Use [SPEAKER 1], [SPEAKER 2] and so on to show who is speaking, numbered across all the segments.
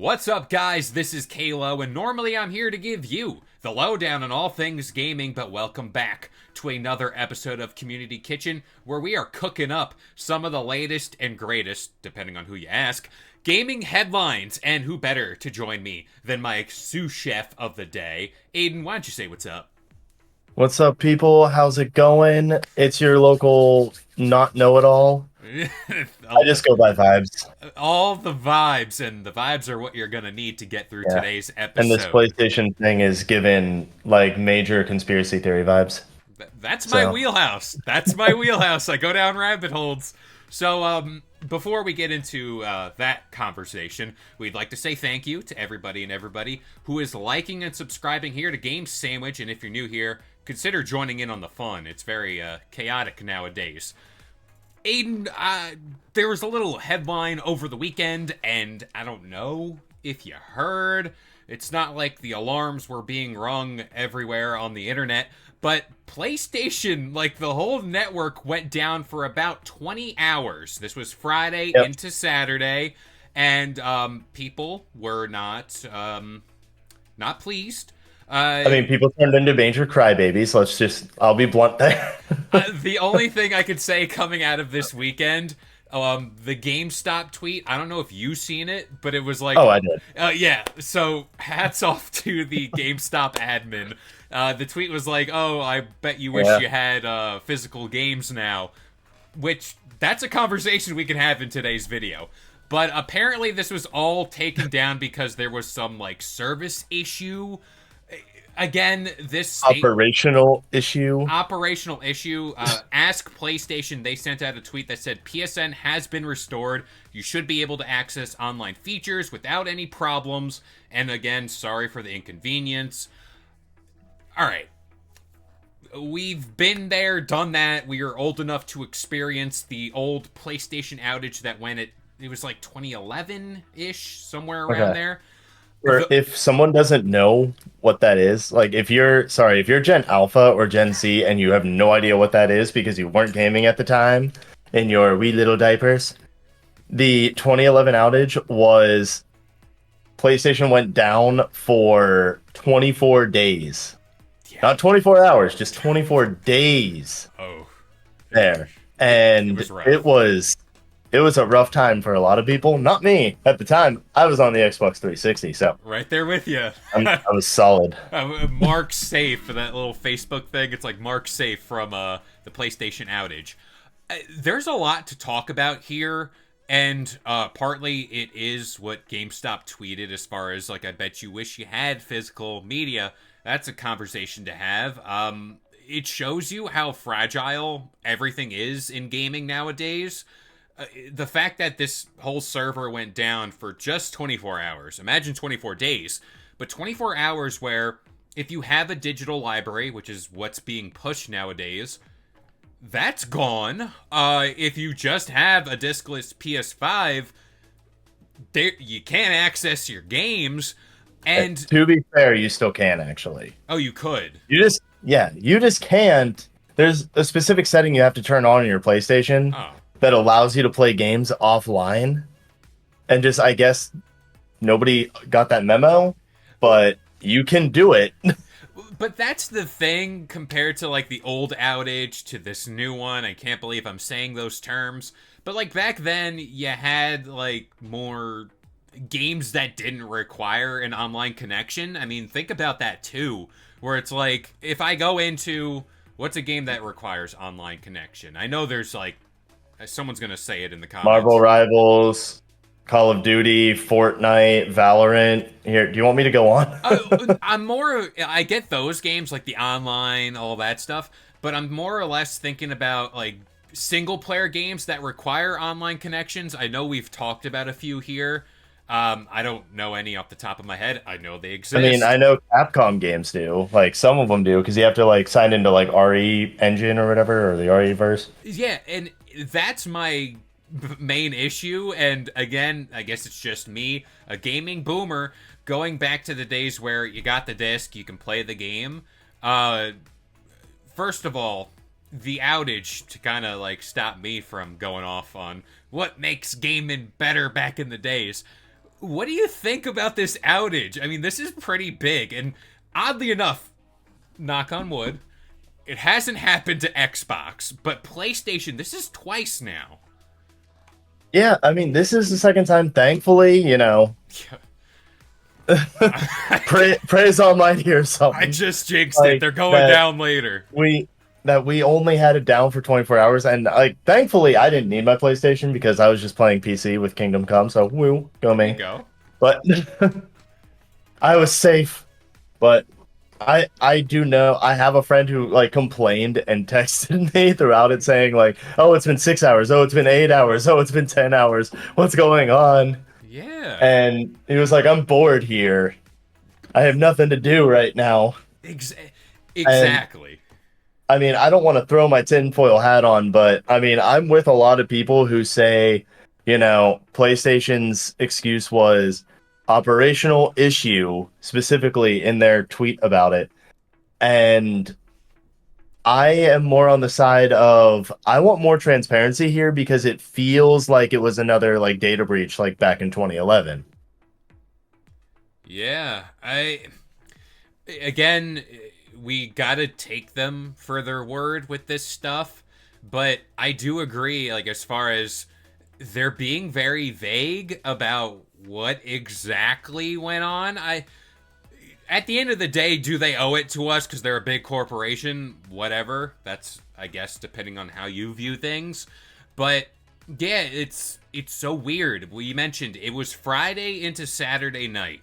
[SPEAKER 1] What's up, guys? This is Kalo, and normally I'm here to give you the lowdown on all things gaming, but welcome back to another episode of Community Kitchen, where we are cooking up some of the latest and greatest, depending on who you ask, gaming headlines. And who better to join me than my sous chef of the day? Aiden, why don't you say what's up?
[SPEAKER 2] What's up, people? How's it going? It's your local not know-it-all. I just go by vibes.
[SPEAKER 1] All the vibes, and the vibes are what you're gonna need to get through
[SPEAKER 2] Yeah.
[SPEAKER 1] today's
[SPEAKER 2] And this
[SPEAKER 1] episode.
[SPEAKER 2] PlayStation thing is given like major conspiracy theory vibes.
[SPEAKER 1] That's my
[SPEAKER 2] So,
[SPEAKER 1] wheelhouse. That's my wheelhouse. I go down rabbit holes. So, before we get into that conversation, we'd like to say thank you to everybody who is liking and subscribing here to Game Sandwich. And if you're new here, consider joining in on the fun. It's very chaotic nowadays. Aiden, there was a little headline over the weekend, and I don't know if you heard. It's not like the alarms were being rung everywhere on the internet, but PlayStation, like the whole network, went down for about 20 hours. This was Friday
[SPEAKER 2] yep.
[SPEAKER 1] into Saturday, and people were not pleased.
[SPEAKER 2] I mean, people turned into major crybabies. I'll be blunt there.
[SPEAKER 1] The only thing I could say coming out of this weekend, the GameStop tweet, I don't know if you've seen it, but it was like,
[SPEAKER 2] Oh, I did.
[SPEAKER 1] yeah, so hats off to the GameStop admin. The tweet was like, oh, I bet you wish
[SPEAKER 2] Yeah.
[SPEAKER 1] you had physical games now, which that's a conversation we can have in today's video. But apparently this was all taken down because there was some, like, service issue. Again, this state operational issue. Ask PlayStation. They sent out a tweet that said PSN has been restored. You should be able to access online features without any problems. And again, sorry for the inconvenience. All right. We've been there, done that. We are old enough to experience the old PlayStation outage that went it was like 2011-ish, somewhere around
[SPEAKER 2] Okay.
[SPEAKER 1] there.
[SPEAKER 2] Or if someone doesn't know what that is, like if you're Gen Alpha or Gen Z and you have no idea what that is because you weren't gaming at the time in your wee little diapers, the 2011 outage was PlayStation went down for 24 days.
[SPEAKER 1] Yeah.
[SPEAKER 2] Not 24 hours, just 24 days
[SPEAKER 1] Oh.
[SPEAKER 2] there.
[SPEAKER 1] It
[SPEAKER 2] And
[SPEAKER 1] was rough.
[SPEAKER 2] it was a rough time for a lot of people. Not me. At the time, I was on the Xbox 360, so
[SPEAKER 1] Right there with you.
[SPEAKER 2] I was solid.
[SPEAKER 1] Mark Safe for that little Facebook thing. It's like Mark Safe from the PlayStation outage. There's a lot to talk about here, and partly it is what GameStop tweeted as far as, like, I bet you wish you had physical media. That's a conversation to have. It shows you how fragile everything is in gaming nowadays. The fact that this whole server went down for just 24 hours, imagine 24 days, but 24 hours where if you have a digital library, which is what's being pushed nowadays, that's gone. If you just have a diskless PS5, you can't access your games. And
[SPEAKER 2] To be fair, you still can actually.
[SPEAKER 1] oh, you could.
[SPEAKER 2] You just can't. There's a specific setting you have to turn on in your PlayStation
[SPEAKER 1] Oh,
[SPEAKER 2] that allows you to play games offline. And just, I guess, nobody got that memo, but you can do it.
[SPEAKER 1] but that's the thing compared to, like, the old outage to this new one. I can't believe I'm saying those terms. But, like, back then, you had, like, more games that didn't require an online connection. I mean, think about that, too. Where it's like, if I go into, what's a game that requires online connection? I know there's, like, someone's going to say it in the
[SPEAKER 2] Marvel
[SPEAKER 1] comments.
[SPEAKER 2] Rivals, Call of Duty, Fortnite, Valorant. Here, do you want me to go on?
[SPEAKER 1] I get those games, like the online, all that stuff, but I'm more or less thinking about, like, single player games that require online connections. I know we've talked about a few here. I don't know any off the top of my head. I know they
[SPEAKER 2] I mean, I
[SPEAKER 1] exist.
[SPEAKER 2] know Capcom games do. Like some of them do because you have to like sign into like RE Engine or whatever or the RE verse.
[SPEAKER 1] Yeah, and that's my main issue. And again, I guess it's just me, a gaming boomer, going back to the days where you got the disc, you can play the game. Uh, First of all, the outage to kind of like stop me from going off on what makes gaming better back in the days. What do you think about this outage? I mean, this is pretty big, and oddly enough, knock on wood, it hasn't happened to Xbox, but PlayStation, this is twice now.
[SPEAKER 2] Yeah, I mean, this is the second time. Thankfully, praise Almighty or
[SPEAKER 1] I
[SPEAKER 2] something
[SPEAKER 1] just jinxed it.
[SPEAKER 2] like
[SPEAKER 1] They're going
[SPEAKER 2] that.
[SPEAKER 1] down later.
[SPEAKER 2] We we only had it down for 24 hours, and like thankfully, I didn't need my PlayStation because I was just playing PC with Kingdom Come. So woo, go
[SPEAKER 1] There you
[SPEAKER 2] me.
[SPEAKER 1] go.
[SPEAKER 2] But I was safe. But I do know I have a friend who like complained and texted me throughout it saying like, "Oh, it's been 6 hours. Oh, it's been 8 hours. Oh, it's been 10 hours. What's going on?"
[SPEAKER 1] Yeah.
[SPEAKER 2] And he was like, "I'm bored here. I have nothing to do right now."
[SPEAKER 1] Ex-
[SPEAKER 2] And
[SPEAKER 1] exactly.
[SPEAKER 2] I mean, I don't want to throw my tinfoil hat on, but I mean, I'm with a lot of people who say, PlayStation's excuse was operational issue, specifically in their tweet about it. And I am more on the side of I want more transparency here because it feels like it was another like data breach like back in 2011.
[SPEAKER 1] Yeah. Again, we gotta take them for their word with this stuff, but I do agree, like, as far as they're being very vague about what exactly went on. At the end of the day, do they owe it to us because they're a big corporation? Whatever. That's, I guess, depending on how you view things. But yeah, it's so weird. We mentioned it was Friday into Saturday night.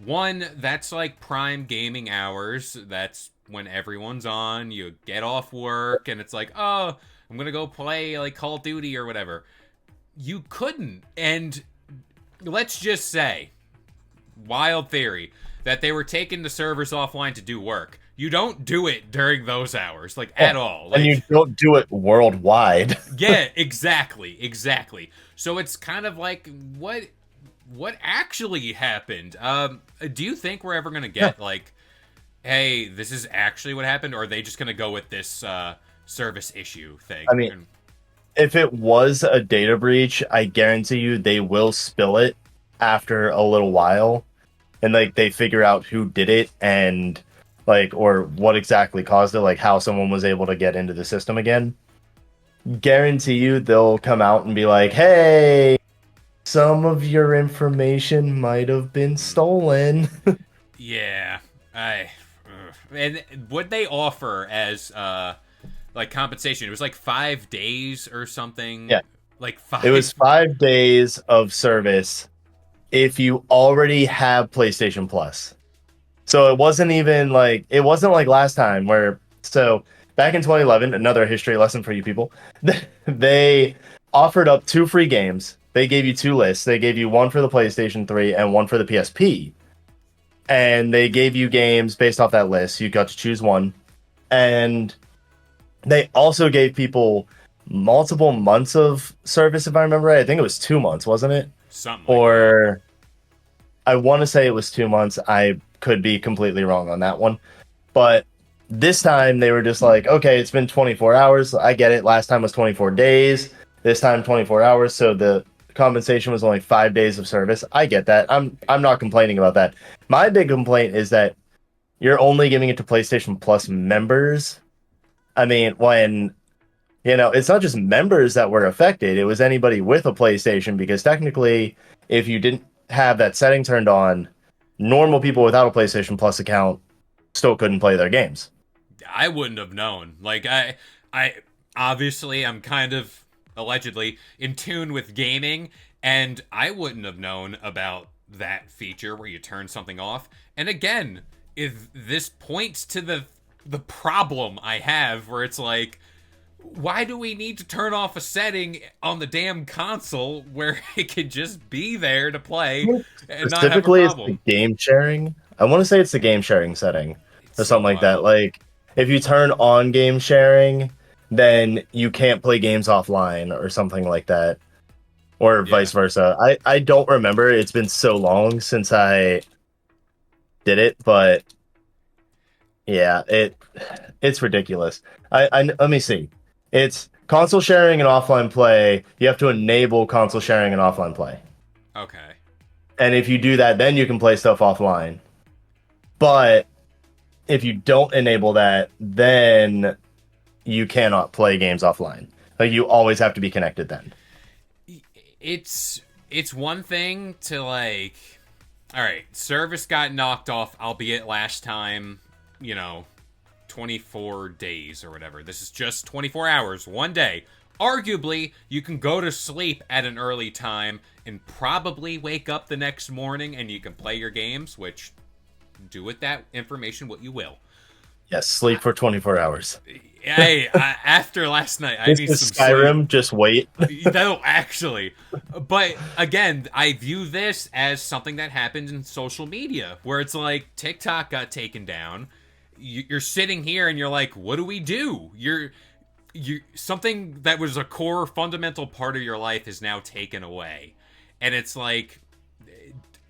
[SPEAKER 1] One, that's like prime gaming hours. That's when everyone's on. You get off work and it's like, oh, I'm gonna go play like Call of Duty or whatever. You couldn't. And let's just say, wild theory, that they were taking the servers offline to do work. You don't do it during those hours, like,
[SPEAKER 2] Yeah.
[SPEAKER 1] at all.
[SPEAKER 2] And you
[SPEAKER 1] Like,
[SPEAKER 2] don't do it worldwide.
[SPEAKER 1] yeah, exactly. So it's kind of like, what actually happened? Do you think we're ever gonna
[SPEAKER 2] Yeah.
[SPEAKER 1] get like, hey, this is actually what happened, or are they just gonna go with this service issue thing?
[SPEAKER 2] I mean, if it was a data breach, I guarantee you they will spill it after a little while and like they figure out who did it and like or what exactly caused it, like how someone was able to get into the system again. Guarantee you they'll come out and be like, "Hey, some of your information might have been stolen."
[SPEAKER 1] Yeah, I and what they offer as like compensation, it was like 5 days or something.
[SPEAKER 2] Yeah,
[SPEAKER 1] Like
[SPEAKER 2] it was
[SPEAKER 1] five.
[SPEAKER 2] 5 days of service if you already have PlayStation Plus. So it wasn't like last time where so back in 2011, another history lesson for you people. They offered up two free games. They gave you two lists. They gave you one for the PlayStation 3 and one for the PSP. And they gave you games based off that list. You got to choose one. And they also gave people multiple months of service, if I remember right. I think it was 2 months, wasn't it?
[SPEAKER 1] Something like that.
[SPEAKER 2] Or I want to say it was 2 months. I could be completely wrong on that one. But this time they were just like, okay, it's been 24 hours. I get it. Last time was 24 days. This time 24 hours. So the compensation was only 5 days of service. I get that. I'm not complaining about that. My big complaint is that you're only giving it to PlayStation Plus members. I mean, when it's not just members that were affected, it was anybody with a PlayStation because technically if you didn't have that setting turned on, normal people without a PlayStation Plus account still couldn't play their games.
[SPEAKER 1] I wouldn't have known. Like I obviously I'm kind of allegedly in tune with gaming, and I wouldn't have known about that feature where you turn something off. And again, if this points to the problem I have, where it's like, why do we need to turn off a setting on the damn console where it could just be there to play and not have a
[SPEAKER 2] Specifically, it's the
[SPEAKER 1] problem?
[SPEAKER 2] game sharing. I want to say it's the game sharing setting
[SPEAKER 1] It's
[SPEAKER 2] or
[SPEAKER 1] so
[SPEAKER 2] something like that.
[SPEAKER 1] wild.
[SPEAKER 2] Like, if you turn on game sharing, then you can't play games offline or something like that, or
[SPEAKER 1] Yeah.
[SPEAKER 2] vice versa. I don't remember. It's been so long since I did it, but yeah, it's ridiculous. I let me see. It's console sharing and offline play. You have to enable console sharing and offline play.
[SPEAKER 1] Okay.
[SPEAKER 2] And if you do that, then you can play stuff offline. But if you don't enable that, then you cannot play games offline. Like you always have to be connected then.
[SPEAKER 1] It's one thing to like, all right, service got knocked off, albeit last time, you know, 24 days or whatever. This is just 24 hours, one day. Arguably, you can go to sleep at an early time and probably wake up the next morning and you can play your games, which do with that information what you will.
[SPEAKER 2] Yes, sleep for 24 hours.
[SPEAKER 1] Hey, after last night, I
[SPEAKER 2] This
[SPEAKER 1] need
[SPEAKER 2] is
[SPEAKER 1] some sleep.
[SPEAKER 2] Skyrim, just wait.
[SPEAKER 1] No, actually. But again, I view this as something that happened in social media where it's like TikTok got taken down. You're sitting here and you're like, what do we do? You something that was a core fundamental part of your life is now taken away. And it's like,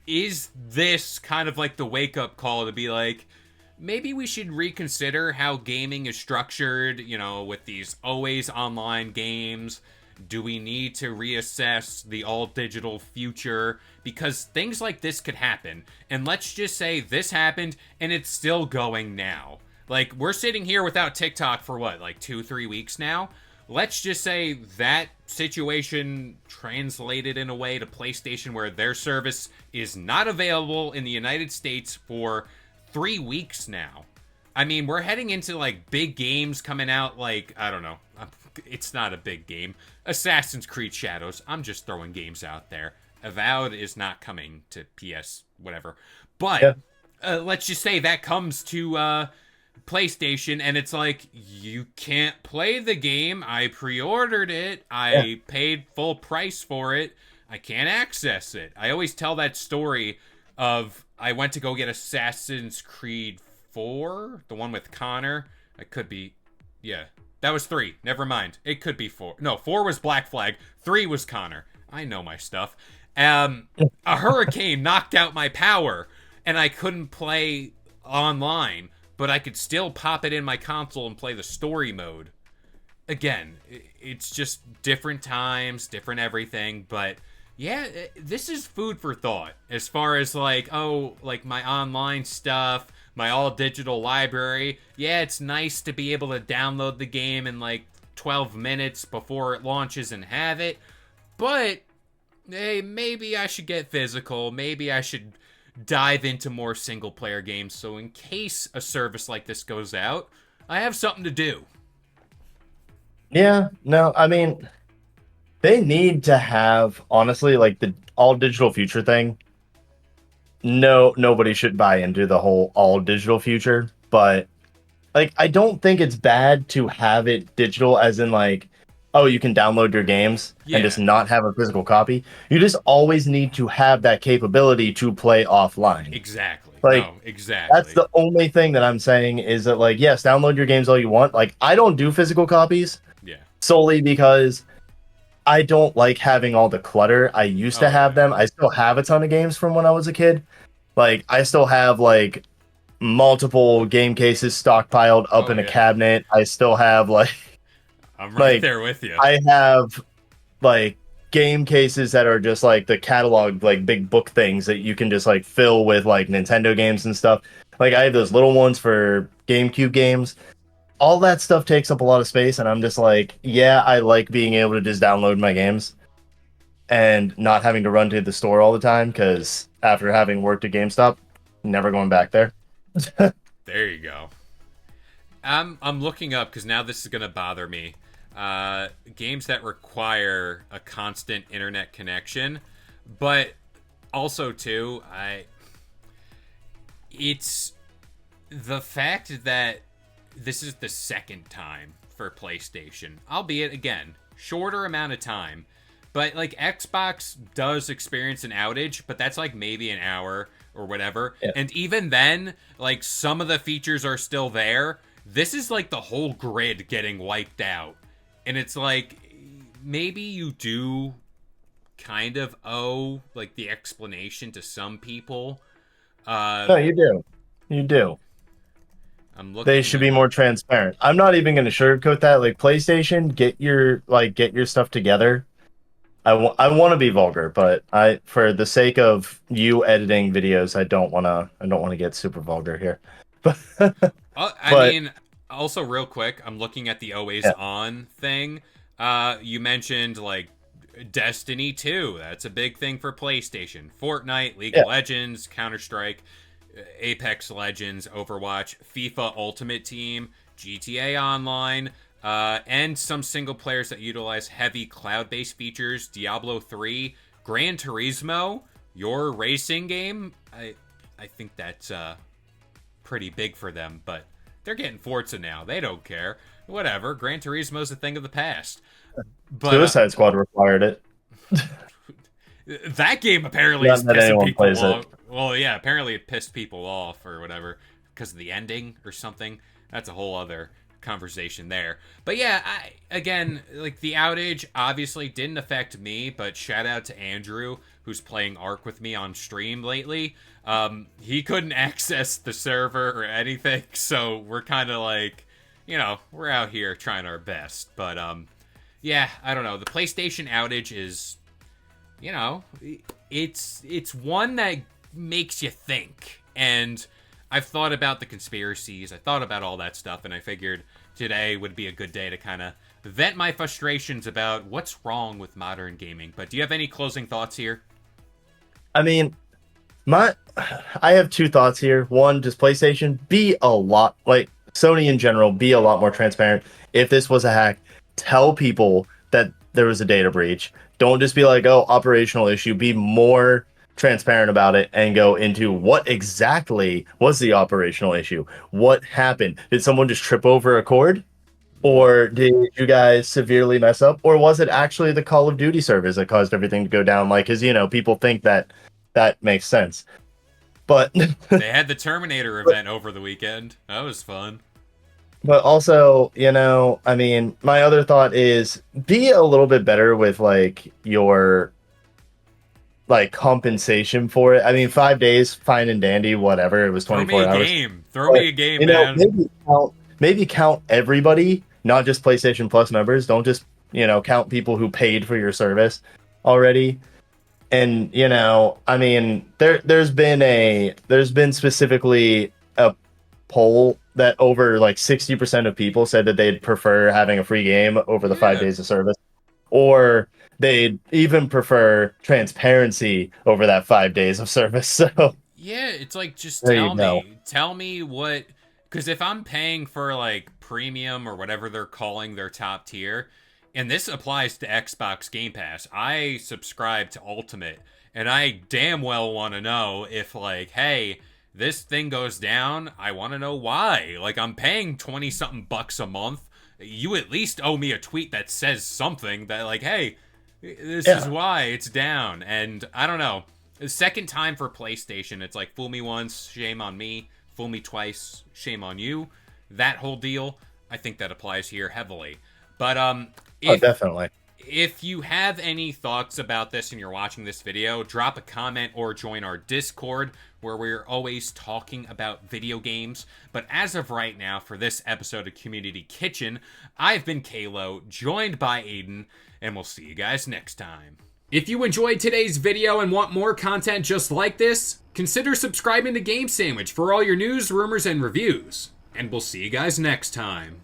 [SPEAKER 1] is this kind of like the wake up call to be like, maybe we should reconsider how gaming is structured, you know, with these always online games? Do we need to reassess the all digital future? Because things like this could happen. And let's just say this happened and it's still going now. Like, we're sitting here without TikTok for what, like 2-3 weeks now? Let's just say that situation translated in a way to PlayStation where their service is not available in the United States for 3 weeks now. I mean, we're heading into like big games coming out. Like, I don't know, it's not a big game. Assassin's Creed Shadows. I'm just throwing games out there. Avowed is not coming to PS whatever, but
[SPEAKER 2] Yeah.
[SPEAKER 1] let's just say that comes to PlayStation, and it's like, you can't play the game. I pre-ordered it.
[SPEAKER 2] Yeah.
[SPEAKER 1] I paid full price for it. I can't access it. I always tell that story of I went to go get Assassin's Creed 4, the one with Connor. I could be, yeah, that was 3. Never mind. It could be 4. No, 4 was Black Flag. 3 was Connor. I know my stuff. A hurricane knocked out my power, and I couldn't play online, but I could still pop it in my console and play the story mode. Again, it's just different times, different everything, but yeah, this is food for thought as far as like, oh, like my online stuff, my all digital library. Yeah, it's nice to be able to download the game in like 12 minutes before it launches and have it, but hey, maybe I should get physical. Maybe I should dive into more single player games so in case a service like this goes out, I have something to do.
[SPEAKER 2] Yeah, no, I mean, they need to have, honestly, like the all digital future thing. No, nobody should buy into the whole all digital future, but like, I don't think it's bad to have it digital, as in, like, oh, you can download your games and just
[SPEAKER 1] Yeah.
[SPEAKER 2] not have a physical copy. You just always need to have that capability to play offline.
[SPEAKER 1] Exactly.
[SPEAKER 2] Like,
[SPEAKER 1] No,
[SPEAKER 2] that's
[SPEAKER 1] exactly.
[SPEAKER 2] the only thing that I'm saying is that, like, yes, download your games all you want. Like, I don't do physical copies
[SPEAKER 1] Yeah.
[SPEAKER 2] solely because I don't like having all the clutter. I used to
[SPEAKER 1] Oh
[SPEAKER 2] have
[SPEAKER 1] yeah.
[SPEAKER 2] them. I still have a ton of games from when I was a kid. Like, I still have, like, multiple game cases stockpiled up
[SPEAKER 1] Oh
[SPEAKER 2] in a
[SPEAKER 1] yeah.
[SPEAKER 2] cabinet. I still have, like,
[SPEAKER 1] I'm right
[SPEAKER 2] like
[SPEAKER 1] there with you.
[SPEAKER 2] I have like game cases that are just like the catalog, like big book things that you can just like fill with like Nintendo games and stuff. Like I have those little ones for GameCube games. All that stuff takes up a lot of space, and I'm just like, yeah, I like being able to just download my games and not having to run to the store all the time. Because after having worked at GameStop, never going back there.
[SPEAKER 1] There you go. I'm looking up because now this is gonna bother me. Games that require a constant internet connection, but also too, it's the fact that this is the second time for PlayStation, albeit again shorter amount of time. But like Xbox does experience an outage, but that's like maybe an hour or whatever.
[SPEAKER 2] Yeah.
[SPEAKER 1] And even then, like some of the features are still there. This is like the whole grid getting wiped out. And it's like maybe you do kind of owe like the explanation to some people. Uh
[SPEAKER 2] No, you do. You do.
[SPEAKER 1] I'm
[SPEAKER 2] They
[SPEAKER 1] looking
[SPEAKER 2] should be more transparent. I'm not even going to sugarcoat that. Like PlayStation, get your stuff together. I want to be vulgar, but I for the sake of you editing videos, I don't want to get super vulgar here. But
[SPEAKER 1] I
[SPEAKER 2] but
[SPEAKER 1] mean, also real quick, I'm looking at the always
[SPEAKER 2] yeah,
[SPEAKER 1] on thing. You mentioned like Destiny 2. That's a big thing for PlayStation. Fortnite, League of
[SPEAKER 2] yeah,
[SPEAKER 1] Legends, Counter Strike, Apex Legends, Overwatch, FIFA Ultimate Team, GTA Online, and some single players that utilize heavy cloud-based features. Diablo 3, Gran Turismo, your racing game. I think that's pretty big for them, but they're getting Forza now. They don't care. Whatever. Gran Turismo's a thing of the past. But
[SPEAKER 2] Suicide Squad required it.
[SPEAKER 1] that game apparently is
[SPEAKER 2] Not that
[SPEAKER 1] pissing
[SPEAKER 2] anyone
[SPEAKER 1] people
[SPEAKER 2] plays it.
[SPEAKER 1] off. Well, yeah, apparently it pissed people off or whatever because of the ending or something. That's a whole other conversation there. But yeah, again, like the outage obviously didn't affect me, but shout out to Andrew who's playing Ark with me on stream lately. He couldn't access the server or anything, so we're kind of like, we're out here trying our best. But yeah, I don't know. The PlayStation outage is, you know, it's one that makes you think. And I've thought about the conspiracies. I thought about all that stuff, and I figured today would be a good day to kind of vent my frustrations about what's wrong with modern gaming. But do you have any closing thoughts here?
[SPEAKER 2] I mean, my I have two thoughts here. One, just PlayStation be a lot like Sony in general, be a lot more transparent. If this was a hack, tell people that there was a data breach. Don't just be like, oh, operational issue. Be more transparent about it and go into what exactly was the operational issue. What happened? Did someone just trip over a cord?
[SPEAKER 1] What?
[SPEAKER 2] Or did you guys severely mess up? Or was it actually the Call of Duty servers that caused everything to go down? Like, because, people think that that makes sense. But
[SPEAKER 1] They had the Terminator event over the weekend. That was fun.
[SPEAKER 2] but also, I mean, my other thought is be a little bit better with like your like compensation for it. I mean, 5 days, fine and dandy, whatever. It was
[SPEAKER 1] Throw me
[SPEAKER 2] 24
[SPEAKER 1] a
[SPEAKER 2] hours.
[SPEAKER 1] game. Throw
[SPEAKER 2] But
[SPEAKER 1] me a game, man.
[SPEAKER 2] maybe count everybody, not just PlayStation Plus members. Don't just, count people who paid for your service already. And I mean, there's been specifically a poll that over like 60% of people said that they'd prefer having a free game over the five
[SPEAKER 1] Yeah.
[SPEAKER 2] days of service, or they'd even prefer transparency over that 5 days of service. So
[SPEAKER 1] Yeah, it's like just
[SPEAKER 2] there you
[SPEAKER 1] tell
[SPEAKER 2] go.
[SPEAKER 1] me. Tell me what, cuz if I'm paying for like premium or whatever they're calling their top tier, and this applies to Xbox Game Pass. I subscribe to Ultimate, and I damn well want to know if like, hey, this thing goes down, I want to know why. Like I'm paying 20 something bucks a month. You at least owe me a tweet that says something that like, hey, this is
[SPEAKER 2] Yeah,
[SPEAKER 1] why it's down. And I don't know. The second time for PlayStation, it's like fool me once, shame on me. Fool me twice, shame on you. That whole deal, I think that applies here heavily. But
[SPEAKER 2] oh,
[SPEAKER 1] if
[SPEAKER 2] definitely.
[SPEAKER 1] if you have any thoughts about this and you're watching this video, drop a comment or join our Discord where we're always talking about video games. But as of right now, for this episode of Community Kitchen, I've been Kalo, joined by Aiden, and we'll see you guys next time. If you enjoyed today's video and want more content just like this, consider subscribing to Game Sandwich for all your news, rumors, and reviews. And we'll see you guys next time.